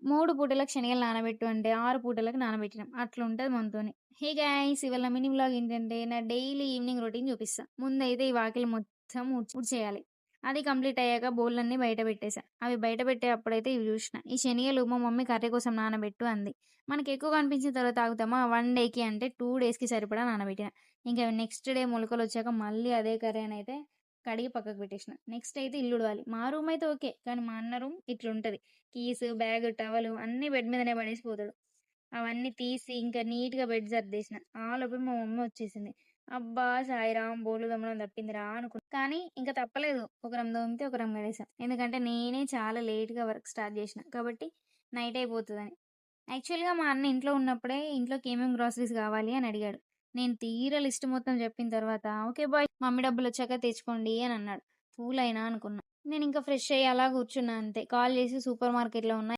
3 పూటలకు శనగలు నానబెట్టు అంటే 6 పూటలకు నానబెట్టినాం. అట్లుంటది మనతోని. Hey guys! ఇవాళ నా మినీ వ్లాగ్ ఏంటంటే, నా డైలీ ఈవినింగ్ రొటీన్ చూపిస్తా. ముందైతే ఈ వాకిలి మొత్తం ఊడ్చేయాలి. అది కంప్లీట్ అయ్యాక బోనులన్నీ బయట పెట్టేసా. అవి బయట పెట్టేటప్పుడైతే ఇవి చూషిన. ఈ శనగలు మా మమ్మీ కర్రీ కోసం నానబెట్టు అంది. మనకెక్కువ కనిపించిన తర్వాత ఆగుతామా? 1 డేకి అంటే 2 డేస్‌కి సరిపడా నానబెట్టిన. ఇంకా నెక్స్ట్ డే మొలకలొచ్చాక మళ్ళీ అదే కర్రీ అనైతే కడిగి పక్కకు పెట్టేసిన. నెక్స్ట్ అయితే ఇల్లు ఊడవాలి. మా రూమ్ అయితే ఓకే. కానీ మా అన్న రూమ్ ఇట్లుంటది. కీసు, బ్యాగ్, టవలు అన్నీ బెడ్ మీదనే పడేసి పోతాడు. అవన్నీ తీసి ఇంకా నీట్‌గా బెడ్ సర్దేసిన. ఆలోపే మా మమ్మీ వచ్చేసింది. అబ్బా! సాయిరాం బోర్లు తోమడం తప్పిందిరా అనుకున్నా. కానీ ఇంక తప్పలేదు. ఒకరం తోమితే ఒకరం కడిగేసాం. ఎందుకంటే నేనే చాలా లేట్‌గా వర్క్ స్టార్ట్ చేసిన. కాబట్టి నైట్ అయిపోతదని. యాక్చువల్‌గా మా అన్న ఇంట్లో ఉన్నప్పుడే ఇంట్లోకి ఏమేం గ్రాసరీస్ కావాలి అని అడిగాడు. నేను తీరా లిస్ట్ మొత్తం చెప్పిన తర్వాత ఓకే బాయ్ మమ్మీ డబ్బులొచ్చాక తెచ్చుకోండి అని అన్నాడు. ఫూల్ అయినా అనుకున్నా. నేనింక ఫ్రెష్ అయ్యి అలా కూర్చున్నా అంతే. కాల్ చేసి సూపర్ మార్కెట్‌లో ఉన్న